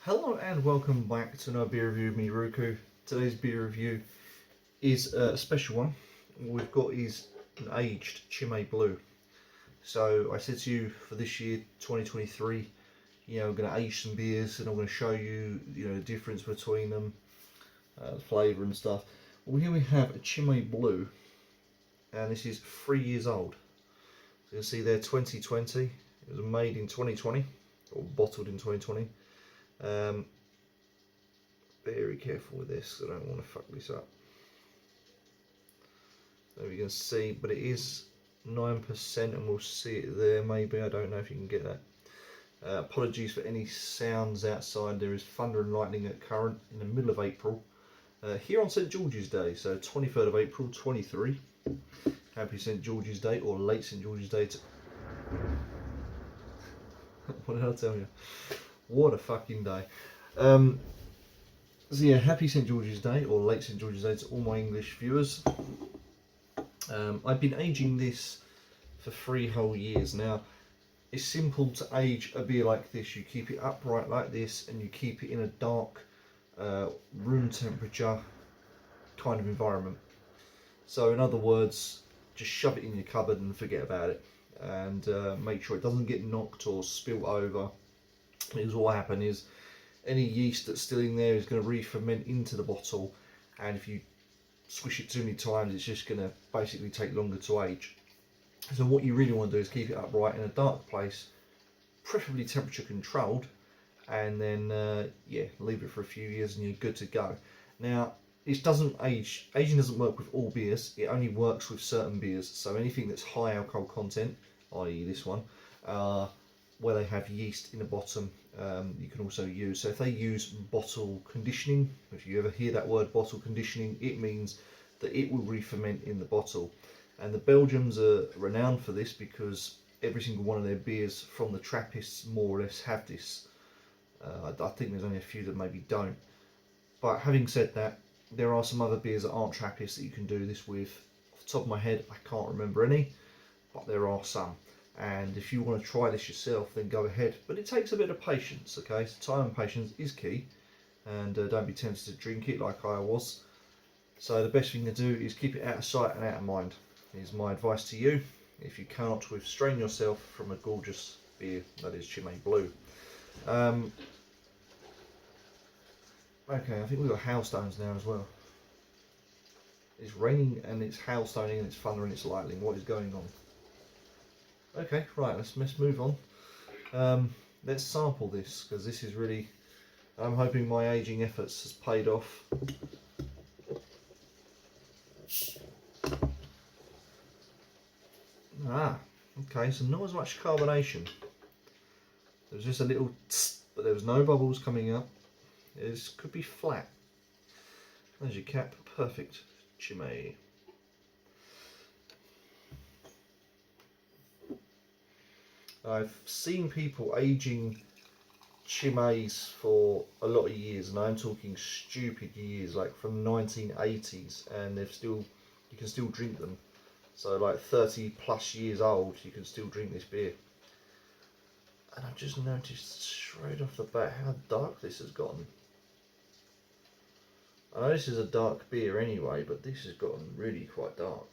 Hello and welcome back to another beer review of me, Ruku. Today's beer review is a special one. What we've got is an aged Chimay Blue. So I said to you for this year, 2023, I'm going to age some beers and I'm going to show you, the difference between them, the flavour and stuff. Well, here we have a Chimay Blue, and this is 3 years old. So you can see there, 2020. It was made in 2020, or bottled in 2020. Very careful with this, I don't want to fuck this up. There you can see, but it is 9% and we'll see it there maybe, I don't know if you can get that. Apologies for any sounds outside. There is thunder and lightning at current in the middle of April, here on St George's Day, so 23rd of April 23. Happy St George's Day, or late St George's Day. What did I tell you? What a fucking day. So yeah, happy St George's Day, or late St George's Day to all my English viewers. I've been aging this for 3 whole years now. It's simple to age a beer like this. You keep it upright like this and you keep it in a dark room temperature kind of environment. So in other words, just shove it in your cupboard and forget about it, and make sure it doesn't get knocked or spilt over, because what will happen is any yeast that's still in there is going to re-ferment into the bottle, and if you squish it too many times, it's just going to basically take longer to age. So what you really want to do is keep it upright in a dark place, preferably temperature controlled, and then leave it for a few years and you're good to go. Now, it doesn't age. Aging doesn't work with all beers. It only works with certain beers. So anything that's high alcohol content, i.e. this one, where they have yeast in the bottom, you can also use. So if they use bottle conditioning, if you ever hear that word bottle conditioning, it means that it will re-ferment in the bottle. And the Belgians are renowned for this because every single one of their beers from the Trappists more or less have this. I think there's only a few that maybe don't. But having said that, there are some other beers that aren't Trappists that you can do this with. Off the top of my head, I can't remember any, but there are some. And if you want to try this yourself, then go ahead. But it takes a bit of patience, okay? So time and patience is key. And don't be tempted to drink it like I was. So the best thing to do is keep it out of sight and out of mind, is my advice to you, if you can't restrain yourself from a gorgeous beer that is Chimay Blue. Okay, I think we've got hailstones now as well. It's raining and it's hailstoning and it's thunder and it's lightning. What is going on? Okay, right, let's move on. Let's sample this, because this is really, I'm hoping my aging efforts has paid off. Okay, so not as much carbonation. There's just a little tss, but there was no bubbles coming up. This could be flat. There's your cap, perfect. Chimay. I've seen people aging Chimays for a lot of years, and I'm talking stupid years, like from 1980s, and you can still drink them. So like 30 plus years old, you can still drink this beer. And I've just noticed straight off the bat how dark this has gotten. I know this is a dark beer anyway, but this has gotten really quite dark.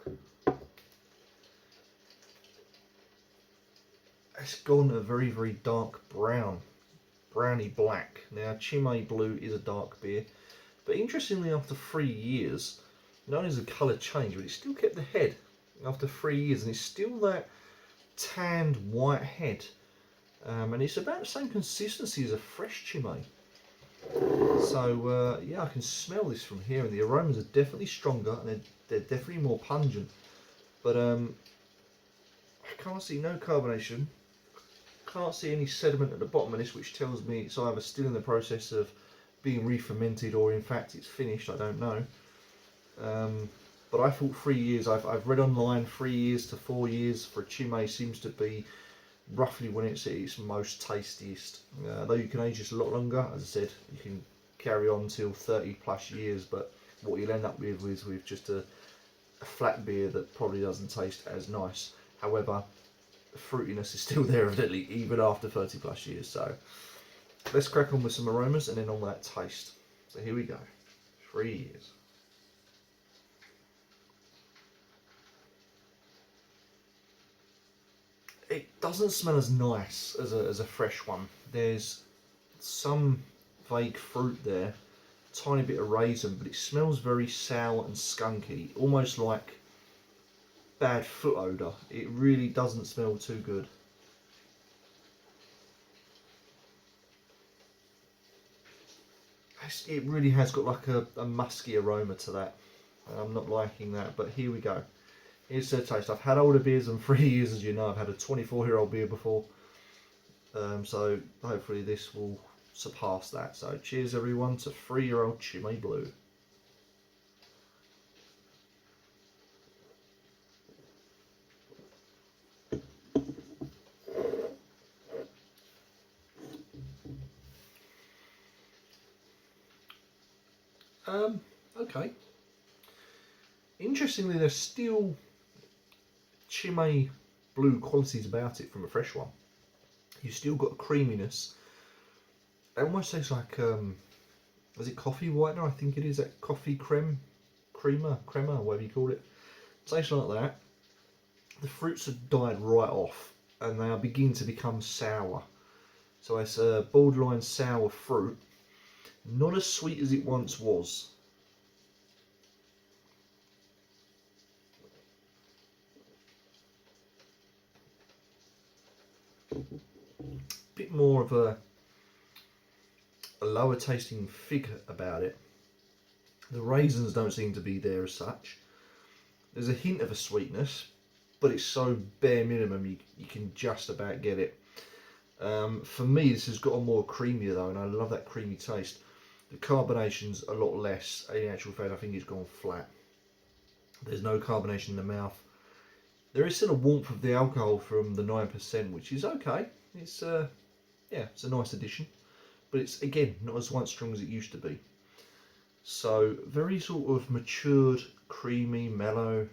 It's gone a very, very dark brown, browny black. Now, Chimay Blue is a dark beer, but interestingly, after 3 years, not only has the colour changed, but it still kept the head after 3 years, and it's still that tanned white head. And it's about the same consistency as a fresh Chimay. So yeah, I can smell this from here, and the aromas are definitely stronger and they're definitely more pungent. But I can't see no carbonation. Can't see any sediment at the bottom of this, which tells me it's either still in the process of being re-fermented or in fact it's finished. I don't know. But I thought 3 years. I've read online 3 years to 4 years for a Chimay seems to be roughly when it's at its most tastiest. Though you can age this a lot longer, as I said, you can carry on till 30 plus years, but what you'll end up with is with just a flat beer that probably doesn't taste as nice. However, the fruitiness is still there evidently even after 30 plus years. So let's crack on with some aromas and then on that taste. So here we go. 3 years. It doesn't smell as nice as a fresh one. There's some vague fruit there, tiny bit of raisin, but it smells very sour and skunky, almost like bad foot odour. It really doesn't smell too good. It really has got like a musky aroma to that. I'm not liking that, but here we go. Here's the taste. I've had older beers than 3 years, as you know. I've had a 24-year-old beer before. So hopefully this will surpass that. So cheers everyone to 3-year-old Chimay Blue. Okay. Interestingly, there's still Chimay Blue qualities about it from a fresh one. You've still got a creaminess. It almost tastes like, is it coffee whitener? I think it is, that coffee crema, whatever you call it. Tastes like that. The fruits have died right off and they are beginning to become sour. So it's a borderline sour fruit. Not as sweet as it once was. Bit more of a lower tasting fig about it. The raisins don't seem to be there as such. There's a hint of a sweetness, but it's so bare minimum you can just about get it. For me, this has got a more creamier though, and I love that creamy taste. The carbonation's a lot less. In actual fact, I think it's gone flat. There's no carbonation in the mouth. There is still a warmth of the alcohol from the 9%, which is okay. It's yeah, it's a nice addition, but it's again not as white strong as it used to be. So very sort of matured, creamy, mellow.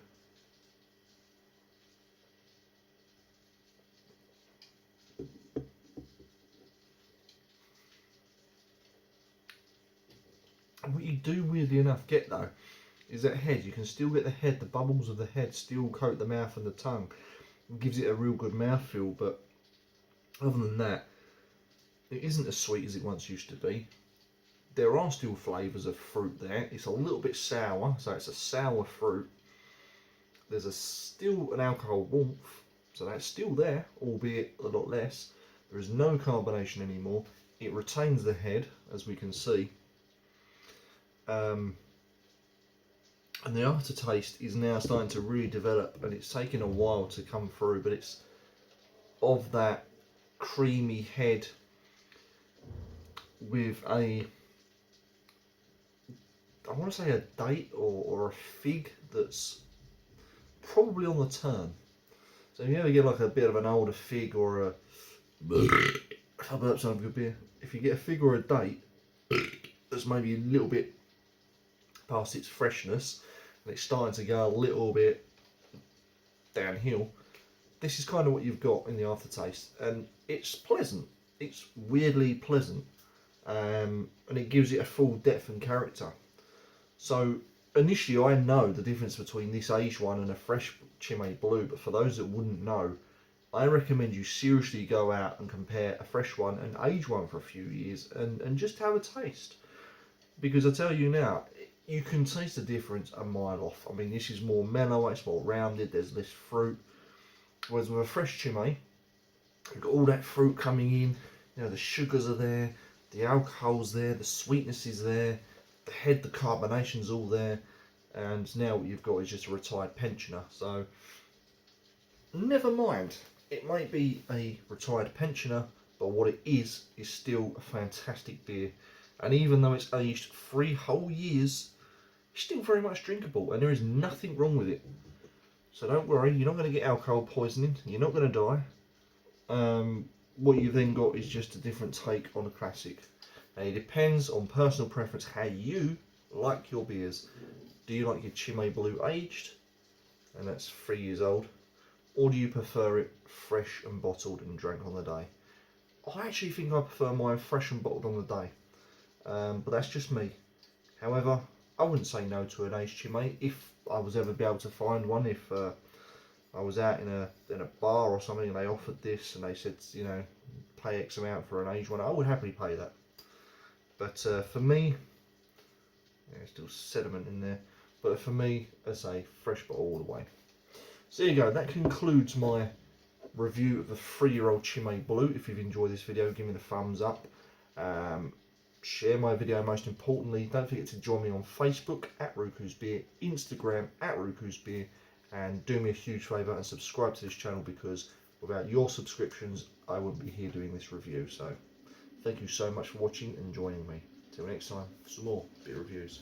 And what you do weirdly enough get though is that head. You can still get the head, the bubbles of the head still coat the mouth and the tongue. It gives it a real good mouthfeel, but other than that, it isn't as sweet as it once used to be. There are still flavours of fruit there. It's a little bit sour, so it's a sour fruit. There's still an alcohol warmth, so that's still there, albeit a lot less. There is no carbonation anymore. It retains the head, as we can see. And the aftertaste is now starting to really develop, and it's taken a while to come through, but it's of that creamy head with a, I want to say a date or a fig that's probably on the turn. So if you ever get like a bit of an older fig or a, I'll burp some good beer. If you get a fig or a date that's maybe a little bit past its freshness and it's starting to go a little bit downhill, this is kind of what you've got in the aftertaste, and it's pleasant. It's weirdly pleasant, and it gives it a full depth and character. So initially I know the difference between this aged one and a fresh Chimay Blue, but for those that wouldn't know, I recommend you seriously go out and compare a fresh one and aged one for a few years and just have a taste. Because I tell you now, you can taste the difference a mile off. I mean, this is more mellow, it's more rounded, there's less fruit. Whereas with a fresh Chimay, you've got all that fruit coming in, you know, the sugars are there, the alcohol's there, the sweetness is there, the head, the carbonation's all there, and now what you've got is just a retired pensioner. So, never mind, it might be a retired pensioner, but what it is still a fantastic beer. And even though it's aged 3 whole years, it's still very much drinkable, and there is nothing wrong with it. So don't worry, you're not going to get alcohol poisoning, you're not going to die. What you've then got is just a different take on a classic. And it depends on personal preference how you like your beers. Do you like your Chimay Blue aged, and that's 3 years old, or do you prefer it fresh and bottled and drank on the day? I actually think I prefer mine fresh and bottled on the day, but that's just me. However, I wouldn't say no to an aged chimay if I was ever be able to find one. If I was out in a bar or something and they offered this and they said, you know, pay X amount for an aged one, I would happily pay that. But for me, there's still sediment in there. But for me, as a fresh bottle all the way. So there you go. That concludes my review of the 3-year-old Chimay Blue. If you've enjoyed this video, give me the thumbs up. Share my video most importantly. Don't forget to join me on Facebook at Ruku's Beer, Instagram at Ruku's Beer, and do me a huge favour and subscribe to this channel, because without your subscriptions I wouldn't be here doing this review. So thank you so much for watching and joining me. Till next time for some more beer reviews.